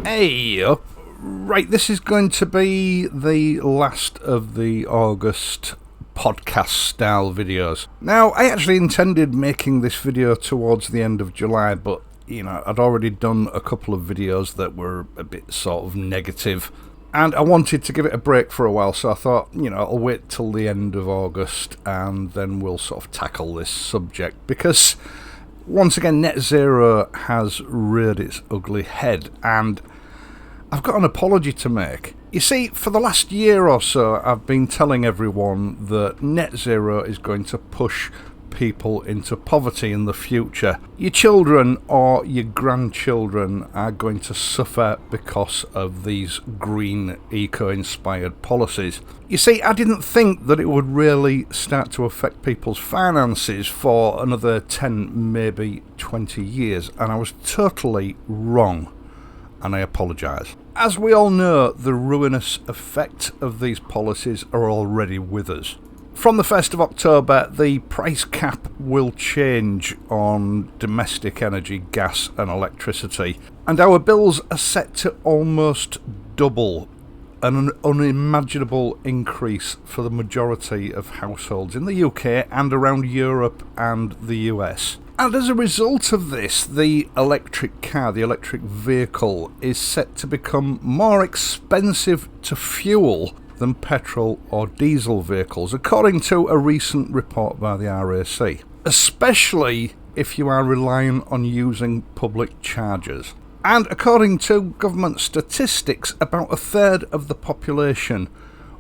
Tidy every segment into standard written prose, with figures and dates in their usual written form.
Hey, right, this is going to be the last of the August podcast style videos. Now, I actually intended making this video towards the end of July, but I'd already done a couple of videos that were a bit sort of negative, and I wanted to give it a break for a while, so I thought, I'll wait till the end of August and then we'll sort of tackle this subject, because once again, net zero has reared its ugly head, and I've got an apology to make. You see, for the last year or so, I've been telling everyone that net zero is going to push people into poverty in the future. Your children or your grandchildren are going to suffer because of these green, eco-inspired policies. You see, I didn't think that it would really start to affect people's finances for another 10, maybe 20 years, and I was totally wrong. And I apologise. As we all know, the ruinous effect of these policies are already with us. From the 1st of October, the price cap will change on domestic energy, gas and electricity, and our bills are set to almost double, an unimaginable increase for the majority of households in the UK and around Europe and the US. And as a result of this, the electric car, the electric vehicle, is set to become more expensive to fuel than petrol or diesel vehicles, according to a recent report by the RAC. Especially if you are relying on using public chargers. And according to government statistics, about a third of the population,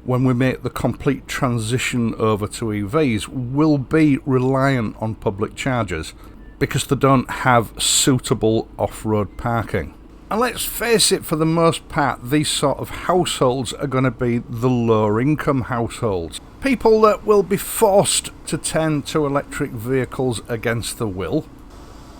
when we make the complete transition over to EVs, will be reliant on public chargers because they don't have suitable off-road parking. And let's face it, for the most part, these sort of households are going to be the lower income households. People that will be forced to turn to electric vehicles against their will.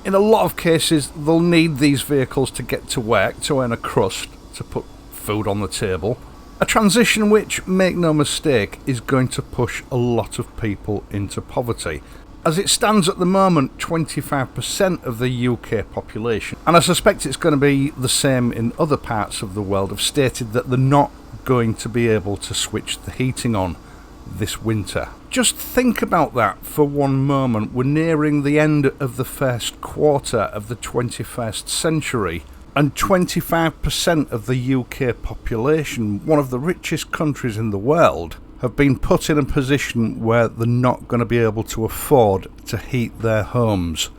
In a lot of cases, they'll need these vehicles to get to work, to earn a crust, to put food on the table. A transition which, make no mistake, is going to push a lot of people into poverty. As it stands at the moment, 25% of the UK population, and I suspect it's going to be the same in other parts of the world, have stated that they're not going to be able to switch the heating on this winter. Just think about that for one moment. We're nearing the end of the first quarter of the 21st century, and 25% of the UK population, one of the richest countries in the world, have been put in a position where they're not going to be able to afford to heat their homes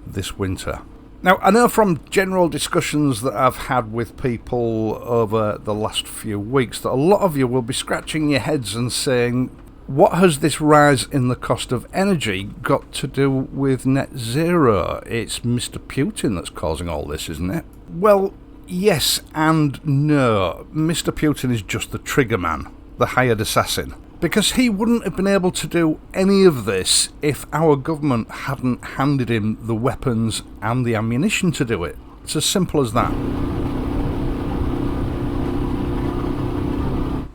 this winter. Now, I know from general discussions that I've had with people over the last few weeks that a lot of you will be scratching your heads and saying, what has this rise in the cost of energy got to do with net zero? It's Mr. Putin that's causing all this, isn't it? Well, yes and no. Mr. Putin is just the trigger man, the hired assassin, because he wouldn't have been able to do any of this if our government hadn't handed him the weapons and the ammunition to do it. It's as simple as that.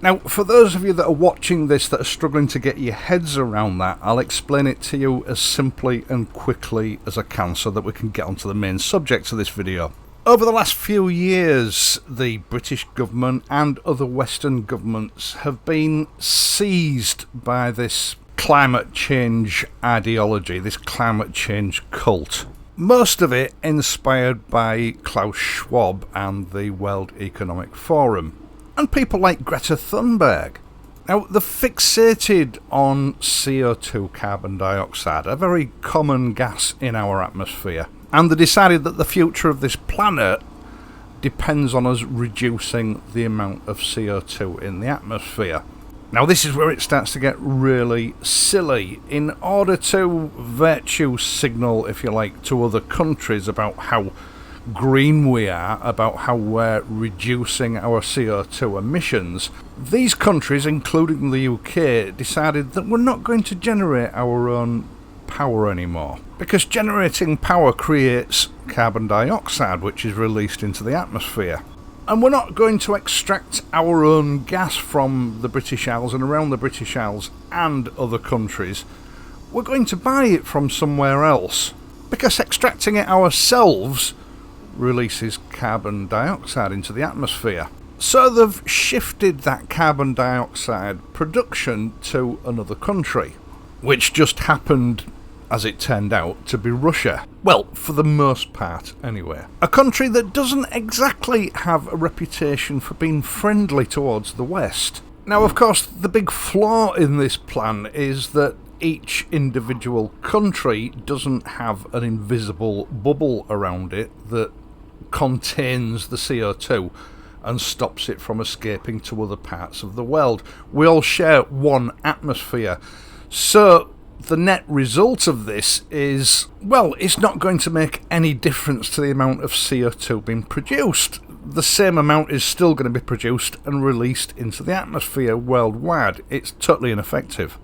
Now, for those of you that are watching this that are struggling to get your heads around that, I'll explain it to you as simply and quickly as I can so that we can get onto the main subject of this video. Over the last few years, the British government and other Western governments have been seized by this climate change ideology, this climate change cult. Most of it inspired by Klaus Schwab and the World Economic Forum, and people like Greta Thunberg. Now, they're fixated on CO2, carbon dioxide, a very common gas in our atmosphere. And they decided that the future of this planet depends on us reducing the amount of CO2 in the atmosphere. Now, this is where it starts to get really silly. In order to virtue signal, if you like, to other countries about how green we are, about how we're reducing our CO2 emissions, these countries, including the UK, decided that we're not going to generate our own power anymore, because generating power creates carbon dioxide, which is released into the atmosphere. And we're not going to extract our own gas from the British Isles and around the British Isles and other countries. We're going to buy it from somewhere else, because extracting it ourselves releases carbon dioxide into the atmosphere. So they've shifted that carbon dioxide production to another country, which just happened, as it turned out, to be Russia. Well, for the most part, anyway. A country that doesn't exactly have a reputation for being friendly towards the West. Now, of course, the big flaw in this plan is that each individual country doesn't have an invisible bubble around it that contains the CO2 and stops it from escaping to other parts of the world. We all share one atmosphere. So the net result of this is, well, it's not going to make any difference to the amount of CO2 being produced. The same amount is still going to be produced and released into the atmosphere worldwide. It's totally ineffective.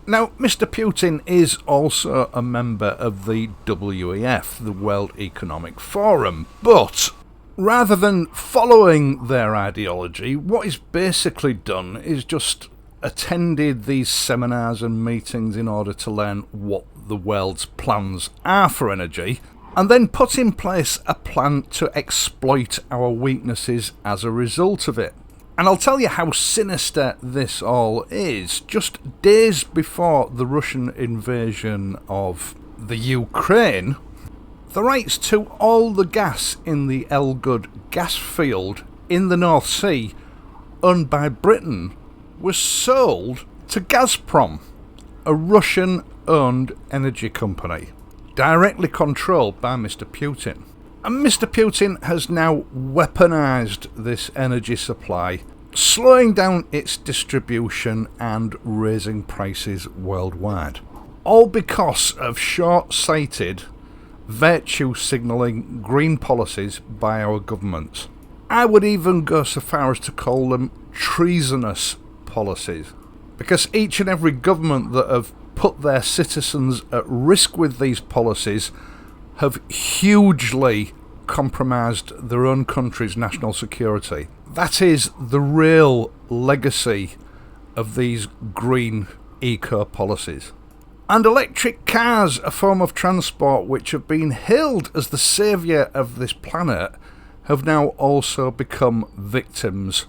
Now, Mr. Putin is also a member of the WEF, the World Economic Forum, but rather than following their ideology, what he's basically done is just attended these seminars and meetings in order to learn what the world's plans are for energy, and then put in place a plan to exploit our weaknesses as a result of it. And I'll tell you how sinister this all is. Just days before the Russian invasion of the Ukraine, the rights to all the gas in the Elgood gas field in the North Sea, owned by Britain, was sold to Gazprom, a Russian-owned energy company, directly controlled by Mr. Putin. And Mr. Putin has now weaponised this energy supply, slowing down its distribution and raising prices worldwide. All because of short-sighted, virtue signalling green policies by our governments. I would even go so far as to call them treasonous policies, because each and every government that have put their citizens at risk with these policies have hugely compromised their own country's national security. That is the real legacy of these green eco policies. And electric cars, a form of transport which have been hailed as the saviour of this planet, have now also become victims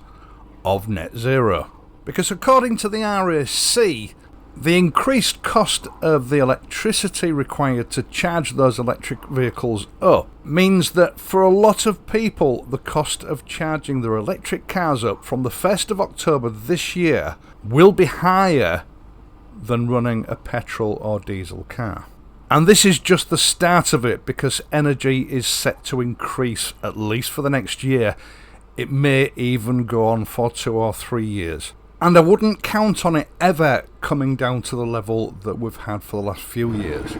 of net zero. Because according to the RAC, the increased cost of the electricity required to charge those electric vehicles up means that for a lot of people, the cost of charging their electric cars up from the 1st of October this year will be higher than running a petrol or diesel car. And this is just the start of it, because energy is set to increase at least for the next year. It may even go on for 2 or 3 years. And I wouldn't count on it ever coming down to the level that we've had for the last few years.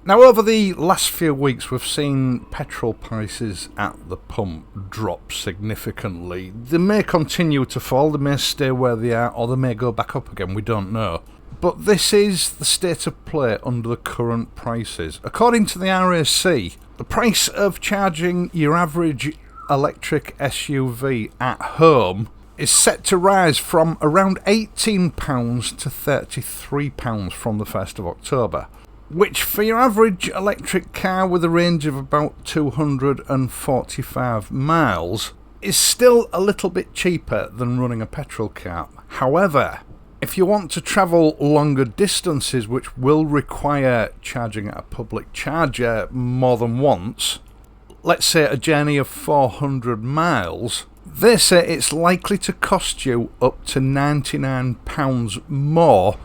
Now, over the last few weeks, we've seen petrol prices at the pump drop significantly. They may continue to fall, they may stay where they are, or they may go back up again, we don't know. But this is the state of play under the current prices. According to the RAC, the price of charging your average electric SUV at home is set to rise from around £18 to £33 from the 1st of October, which for your average electric car with a range of about 245 miles is still a little bit cheaper than running a petrol car. However, if you want to travel longer distances, which will require charging at a public charger more than once, let's say a journey of 400 miles, they say it's likely to cost you up to £99 more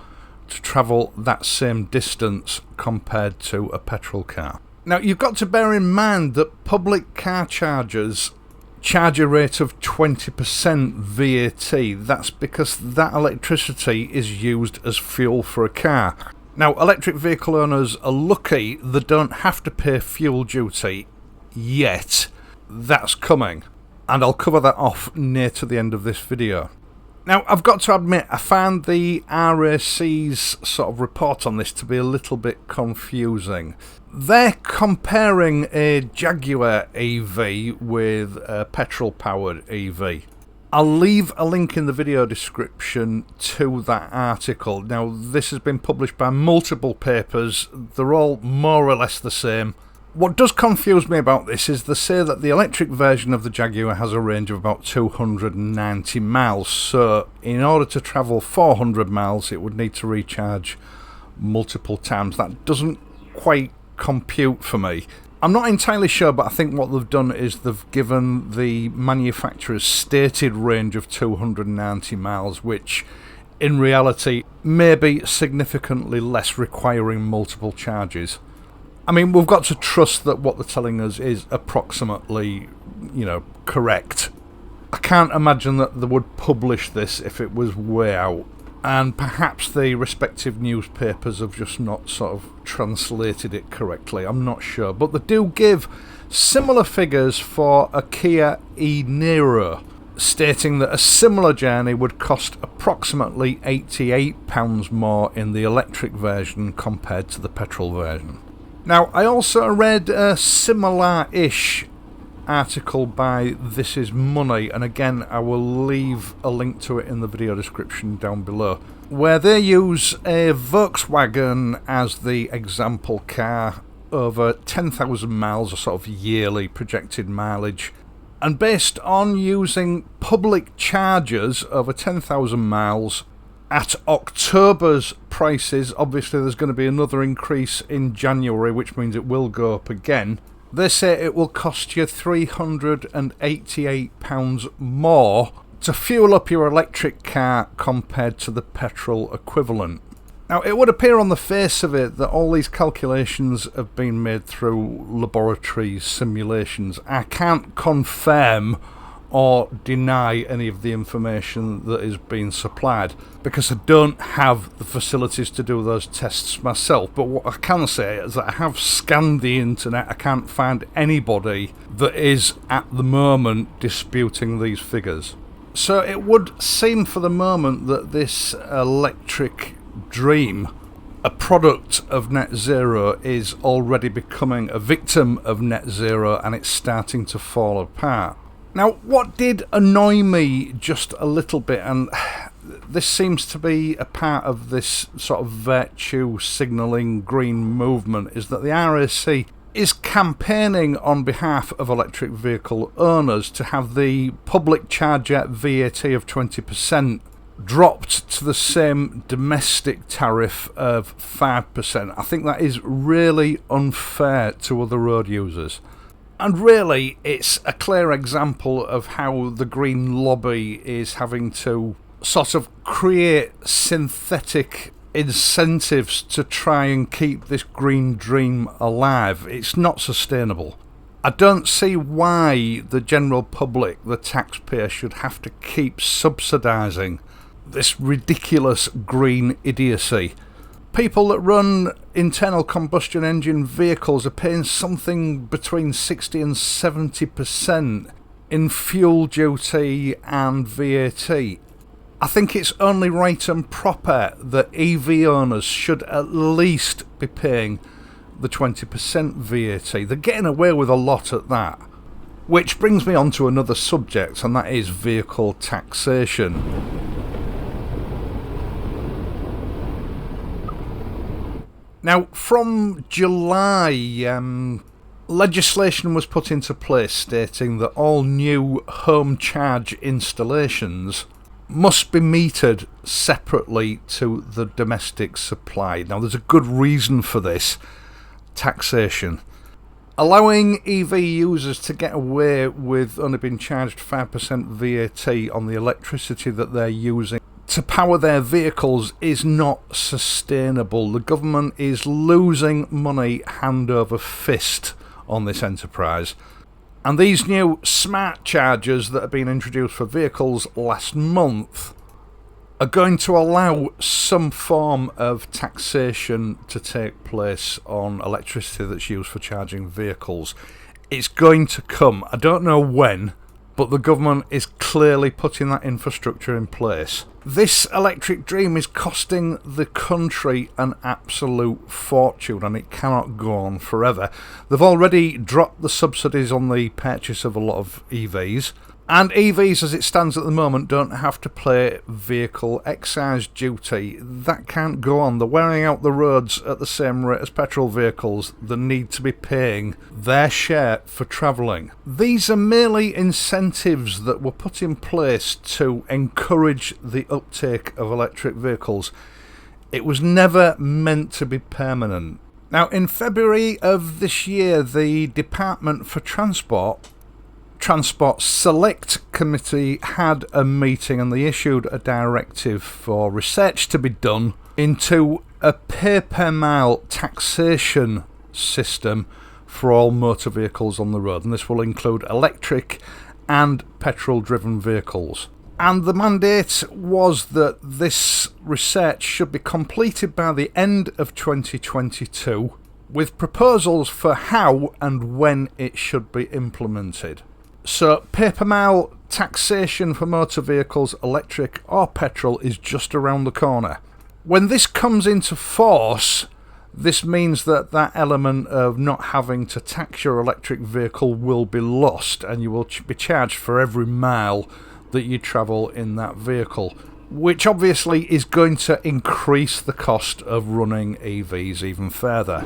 to travel that same distance compared to a petrol car. Now, you've got to bear in mind that public car chargers charge a rate of 20% VAT. That's because that electricity is used as fuel for a car. Now, electric vehicle owners are lucky they don't have to pay fuel duty yet. That's coming, and I'll cover that off near to the end of this video. Now, I've got to admit, I found the RAC's sort of report on this to be a little bit confusing. They're comparing a Jaguar EV with a petrol-powered EV. I'll leave a link in the video description to that article. Now, this has been published by multiple papers. They're all more or less the same. What does confuse me about this is they say that the electric version of the Jaguar has a range of about 290 miles. So in order to travel 400 miles, it would need to recharge multiple times. That doesn't quite compute for me. I'm not entirely sure, but I think what they've done is they've given the manufacturer's stated range of 290 miles, which in reality may be significantly less, requiring multiple charges. I mean, we've got to trust that what they're telling us is approximately, correct. I can't imagine that they would publish this if it was way out. And perhaps the respective newspapers have just not sort of translated it correctly. I'm not sure. But they do give similar figures for a Kia e-Niro, stating that a similar journey would cost approximately £88 more in the electric version compared to the petrol version. Now, I also read a similar-ish article by This Is Money, and again I will leave a link to it in the video description down below, where they use a Volkswagen as the example car, over 10,000 miles, or sort of yearly projected mileage, and based on using public chargers over 10,000 miles at October's prices. Obviously there's going to be another increase in January, which means it will go up again. They say it will cost you £388 more to fuel up your electric car compared to the petrol equivalent. Now, it would appear on the face of it that all these calculations have been made through laboratory simulations. I can't confirm or deny any of the information that is being supplied, because I don't have the facilities to do those tests myself. But what I can say is that I have scanned the internet. I can't find anybody that is at the moment disputing these figures. So it would seem for the moment that this electric dream, a product of net zero, is already becoming a victim of net zero, and it's starting to fall apart. Now, what did annoy me just a little bit, and this seems to be a part of this sort of virtue signalling green movement, is that the RAC is campaigning on behalf of electric vehicle owners to have the public charger VAT of 20% dropped to the same domestic tariff of 5%. I think that is really unfair to other road users. And really, it's a clear example of how the green lobby is having to sort of create synthetic incentives to try and keep this green dream alive. It's not sustainable. I don't see why the general public, the taxpayer, should have to keep subsidising this ridiculous green idiocy. People that run internal combustion engine vehicles are paying something between 60 and 70% in fuel duty and VAT. I think it's only right and proper that EV owners should at least be paying the 20% VAT. They're getting away with a lot at that. Which brings me on to another subject, and that is vehicle taxation. Now, from July, legislation was put into place stating that all new home charge installations must be metered separately to the domestic supply. Now, there's a good reason for this: taxation. Allowing EV users to get away with only being charged 5% VAT on the electricity that they're using to power their vehicles is not sustainable. The government is losing money hand over fist on this enterprise. And these new smart chargers that have been introduced for vehicles last month are going to allow some form of taxation to take place on electricity that's used for charging vehicles. It's going to come. I don't know when, but the government is clearly putting that infrastructure in place. This electric dream is costing the country an absolute fortune, and it cannot go on forever. They've already dropped the subsidies on the purchase of a lot of EVs. And EVs, as it stands at the moment, don't have to pay vehicle excise duty. That can't go on. They're wearing out the roads at the same rate as petrol vehicles. They need to be paying their share for travelling. These are merely incentives that were put in place to encourage the uptake of electric vehicles. It was never meant to be permanent. Now, in February of this year, the Department for Transport Select Committee had a meeting, and they issued a directive for research to be done into a pay-per-mile taxation system for all motor vehicles on the road, and this will include electric and petrol-driven vehicles. And the mandate was that this research should be completed by the end of 2022, with proposals for how and when it should be implemented. So, pay-per-mile taxation for motor vehicles, electric or petrol, is just around the corner. When this comes into force, this means that that element of not having to tax your electric vehicle will be lost, and you will be charged for every mile that you travel in that vehicle, which obviously is going to increase the cost of running EVs even further.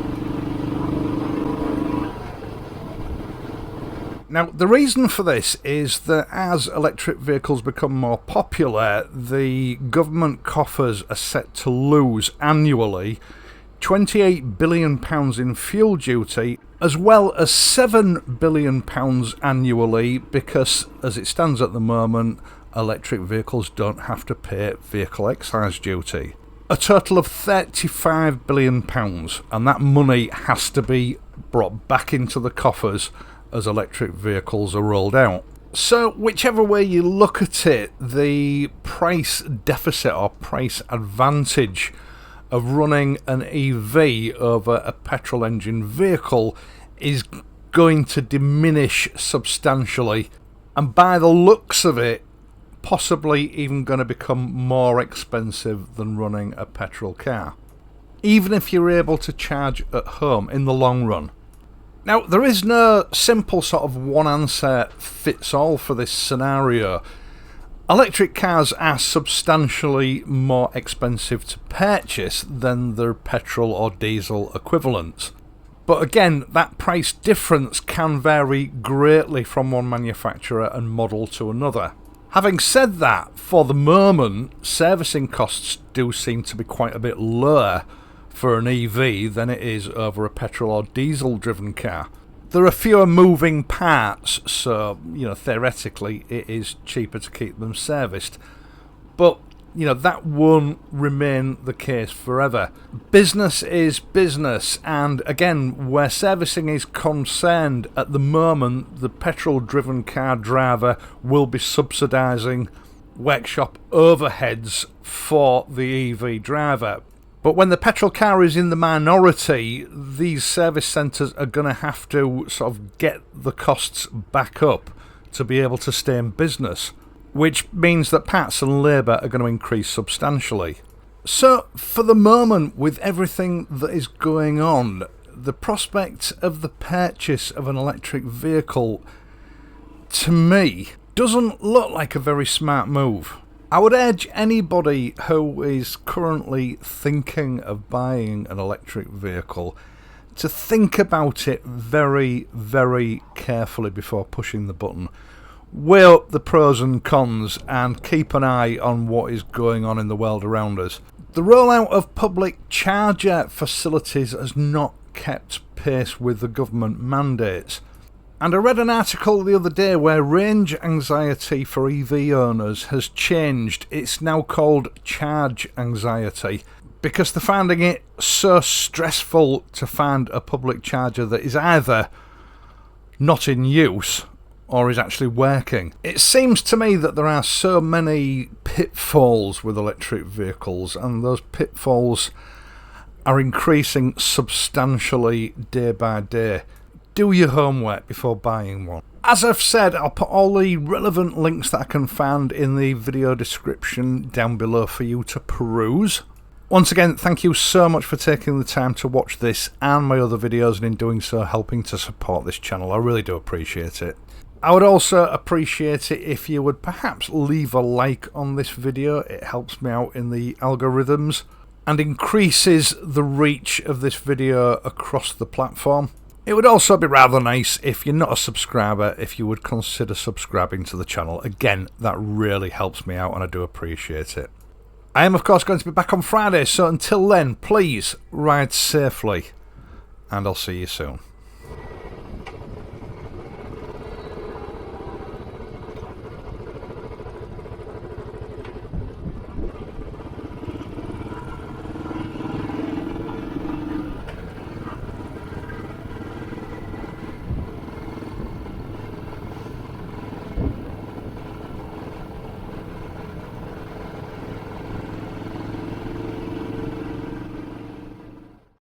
Now, the reason for this is that as electric vehicles become more popular, the government coffers are set to lose annually £28 billion in fuel duty, as well as £7 billion annually, because as it stands at the moment, electric vehicles don't have to pay vehicle excise duty. A total of £35 billion, and that money has to be brought back into the coffers as electric vehicles are rolled out. So whichever way you look at it, the price deficit or price advantage of running an EV over a petrol engine vehicle is going to diminish substantially, and by the looks of it, possibly even going to become more expensive than running a petrol car, even if you're able to charge at home in the long run. Now, there is no simple sort of one answer fits all for this scenario. Electric cars are substantially more expensive to purchase than their petrol or diesel equivalents. But again, that price difference can vary greatly from one manufacturer and model to another. Having said that, for the moment, servicing costs do seem to be quite a bit lower for an EV than it is over a petrol or diesel driven car. There are fewer moving parts, so theoretically it is cheaper to keep them serviced, but that won't remain the case forever. Business is business, and again, where servicing is concerned, at the moment the petrol driven car driver will be subsidising workshop overheads for the EV driver. But when the petrol car is in the minority, these service centres are going to have to sort of get the costs back up to be able to stay in business, which means that parts and labour are going to increase substantially. So, for the moment, with everything that is going on, the prospect of the purchase of an electric vehicle, to me, doesn't look like a very smart move. I would urge anybody who is currently thinking of buying an electric vehicle to think about it very, very carefully before pushing the button. Weigh up the pros and cons and keep an eye on what is going on in the world around us. The rollout of public charger facilities has not kept pace with the government mandates. And I read an article the other day where range anxiety for EV owners has changed. It's now called charge anxiety, because they're finding it so stressful to find a public charger that is either not in use or is actually working. It seems to me that there are so many pitfalls with electric vehicles, and those pitfalls are increasing substantially day by day. Do your homework before buying one. As I've said, I'll put all the relevant links that I can find in the video description down below for you to peruse. Once again, thank you so much for taking the time to watch this and my other videos, and in doing so helping to support this channel. I really do appreciate it. I would also appreciate it if you would perhaps leave a like on this video. It helps me out in the algorithms and increases the reach of this video across the platform. It would also be rather nice if you're not a subscriber, if you would consider subscribing to the channel. Again, that really helps me out and I do appreciate it. I am of course going to be back on Friday, so until then, please ride safely and I'll see you soon.